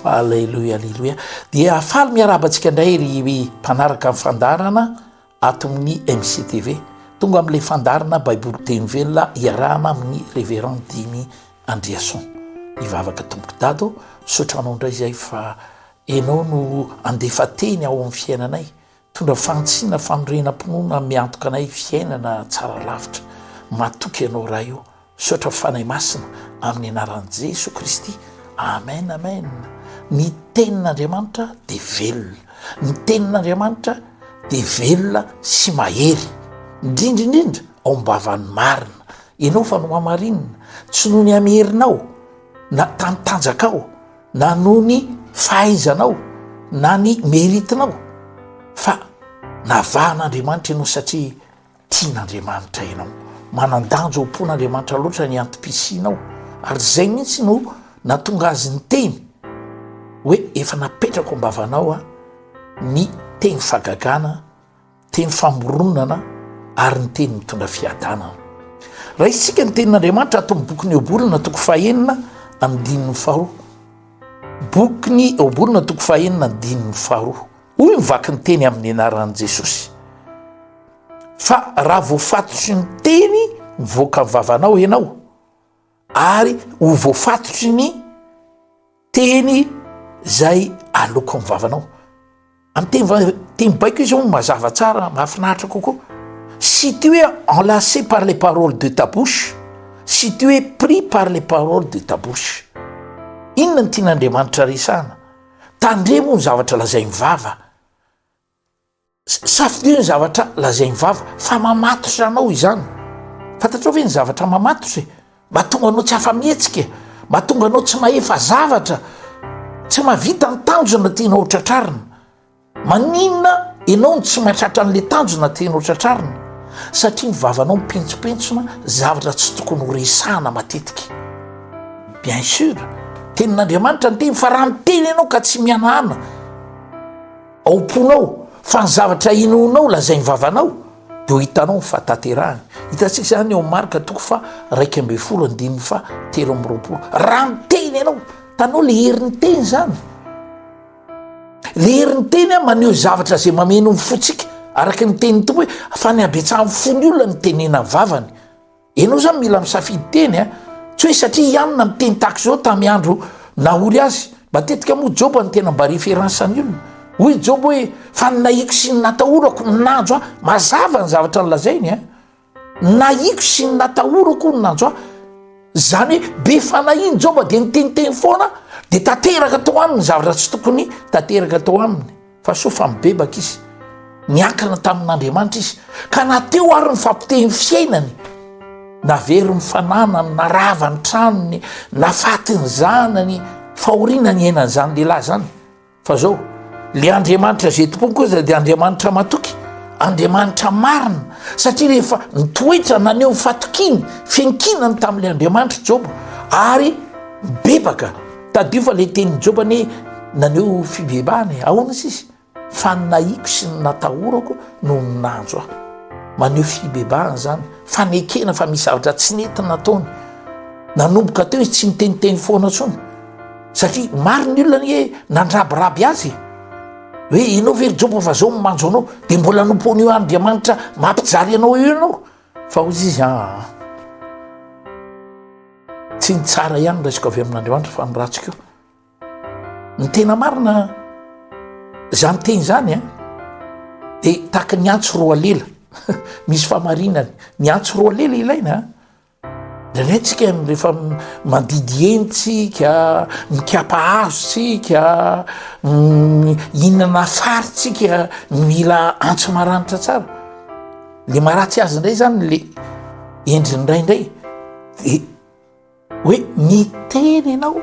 Alleloia, alleloia. Dia afaly miarabantsika indray ry mpanaraka amin'ny fandarana ato amin'ny MCTV. Tonga amin'ilay fandarana baiboly teny velona iarahana amin'ny révérend Dimy Andriason. Ivavaka tompoko dado, sotranao indray izay fa enao no andefa teny ao amin'ny fiainanay. Tondra fantsiana fanorenam-pinoana miantoka anay fiainana tsara lavitra. Matoky ianao raha io. Sotra fanay masina amin'ny anaran'i Jesosy Kristy. Amen, amen. Ny tenin'Andriamanitra dia velona. Ny tenin'Andriamanitra dia velona sy mahery. Indrindra ao am-bavan'ny marina. Ianao fa no hamarinina. Tsy noho ny hameherinao, na tantanjakao, na noho ny fahaizanao, na ny meritinao. Fa navahan'Andriamanitra ianao satria tian'Andriamanitra ianao. Manan-danjo ao am-pon'Andriamanitra loatra ny antom-pisianao. Ary zay mihitsy no natonga azy ny teny hoe efa napetrako am-bavanao ny teny fagagana, teny famoronana ary ny teny mitondra fiadanana. Raha isika ny tenin'Andriamanitra ato amin'ny boky ny Obolona toko fahaenina amin'ny dininy faharoa. Boky ny Obolona toko fahaenina amin'ny dininy faharoa. Hoy mivaky ny teny amin'ny anaran'i Jesosy. Fa raha voafatotry ny teny mivoaka amin'ny vavanao ianao, ary ho voafatotry ny teny zay aloko amin'ny vavanao. Amin'ny teny baiko izy ho mazava tsara, mahafinaritra kokoa. Si tu es enlacé par les paroles de ta bouche, si tu es pris par les paroles de ta bouche. Inona ny tian'Andriamanitra resana? Tandremo ny zavatra lazay mivava. Safidio ny zavatra lazay mivava, fa mamatotra anao izany. Fantatrao ve ny zavatra mamatotra? Mahatonga anao tsy afa-mihetsika, mahatonga anao tsy mahefa zavatra, tsy mahavita ny tanjona tianao tratrarina. Maninona ianao no tsy mahatratra an'ilay tanjona tianao tratrarina? Satria ny vavanao mipentsopentsona zavatra tsy tokony ho resahana matetika. Bien sûr, tenin'Andriamanitra ny teny, fa raha miteny ianao ka tsy mianahana ao am-ponao, fa ny zavatra inoanao lazay ny vavanao, dia ho hitanao ny fahatanterahany. Hitantsika zany eo Marka toko fa 1:13. Raha miteny ianao, tanao le herin'ny teny zany. Le herin'ny teny maneho zavatra zay mameno ny fotsika, araka ny teny tompo hoe fa ny abetsahan'ny fony olona ny tenena ny vavany. Ianao zany mila misafidy teny tsy hoe satria ianona miteny tahaka zao tamin'ny andro nahory azy. Matetika moa Joba ny tena mba référencean'ny olona. Hoy Joba hoe fa ny nahiako sy ny natahorako ny nanjo mazava ny zavatra ny lazainy. Nahiako sy ny natahorako ny nanjo zany hoe be fanahiny Joba dia niteniteny foana, dia tanteraka tao aminy zavatra tsy tokony tanteraka tao aminy. Fa so fa mibebaka izy, niankana tamin'Andriamanitra izy, ka nateo ary ny fampiteny fiainany, navery ny fananany, narava ny tranony, nafaty ny zanany, fahoriana ny ainany zany lehilahy zany. Fa zao le Andriamanitra zay tompoko kosa dia Andriamanitra matoky, Andriamanitra marina, satria rehefa nitoetra naneho ny fatokiny, fiankinany tamin'ilay Andriamanitra Joba, ary mibebaka. Tadio fa le tenin'ny Joba ny naneho fibebahany. Ahoana izy? Fa nahiako sy ny natahorako no ny nanjo aho. Maneho fibebahany zany, fanekena fa misy zavatra tsy nentina nataony. Nanomboka teo izy tsy niteniteny foana tsony, satria maro ny olona ny hoe nandrabiraby azy hoe ianao very Joba fa zao manjo anao, dia mbola nompon'io Andriamanitra mampijary anao io ianao. Fa hozy izy tsy ny tsara ihany raisiko avy amin'Andriamanitra fa ny ratsika io. Ny tena marina zany teny zany dia tahaka ny antso roa lela. Misy famarinany, ny antso roa lela ilaina. Ndraindraitsika rehefa mandidy hentsika, mikapa hazotsika, inana faritsika, mila antso maranitra tsara. Le maharatsy azy indray zany le endriny indraindray hoe miteny ianao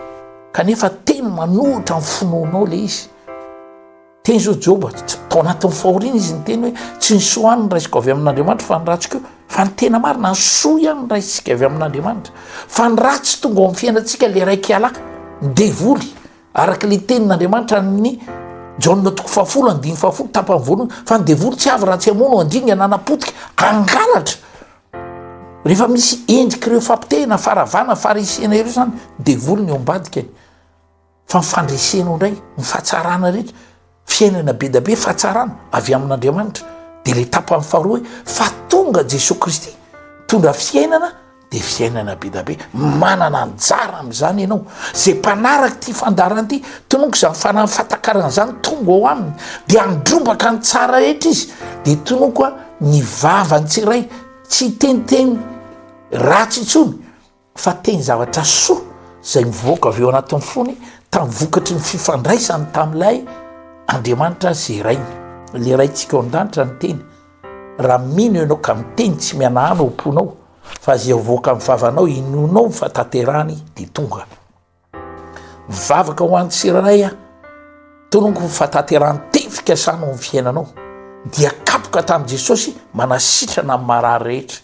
kanefa teny manohitra ny finoanao le izy. Teny zao Joba, tao anatin'ny fahoriana izy ny teny hoe tsy ny soa ihany ny raisiko avy amin'Andriamanitra fa ny ratsika io, fa ny tena marina ny soa ihany ny raisika avy amin'Andriamanitra, fa ny ratsy tonga ao amin'ny fiainantsika le raiky alaka, ny devoly, araka le tenin'Andriamanitra amin'ny Jaona toko 10:10 tapany voalohany, fa ny devoly tsy avy ratsy amono andringa nanapotika angalatra. Rehefa misy endrika ireo fampitehina faravana farisena ireo zany devoly ny ao ambadikany. fa mifandresenao indray mifahatsarana rehetra fiainana be da be fahatsarana avy amin'Andriamanitra dia le tapany faharoa hoe fa tonga Jesosy Kristy tondra fiainana dia fiainana be da be manana anjara amin'izany ianao zay mpanaraka ty fandarana ity tononko izany fanahy fatakaran'izany tonga ao aminy dia andrombaka ny tsara rehetra izy dia tonoko a ny vavany tsiray tsy teniteny ratsy intsony fa teny zavatra soa zay mivoaka avy eo anatin'ny fony tamin'ny vokatry ny fifandraisany tamin'ilay Andriamanitra zay rainy le raintsika ao an-danitra ny teny raha mino ianao ka miteny tsy mianahana omponao fa zay voaka amin'ny vavanao inonao mifantaterahany dia tonga mivavaka ho an'ny tsiraray a tononko mifantaterahany tefika sana amin'ny fiainanao dia kapoka tamin'i Jesosy manasitrana amin'ny marary rehetra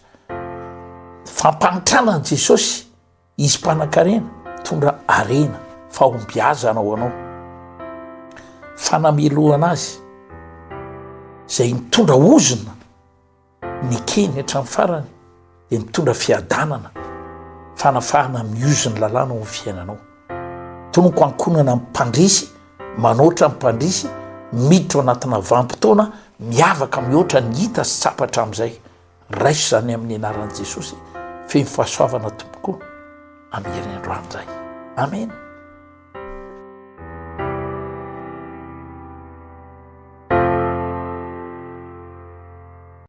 fampanitrana ny Jesosy izy mpanan-karena tondra arena fahombiazana ho anao fanamelohana azy zay mitondra ozona ny keny hatramin'ny farany dia mitondra fiadanana fanafahana miozony lalàna ao amin'ny fiainanao tononko ankonana mpandrisy manoatra mpandrisy miditra ao anatina vanim-potoana miavaka mihoatra ny hita sy tsapatra amin'izay raiso zany amin'ny anaran'i Jesosy feno fahasoavana tompoko amin'ny herinandro andray amen.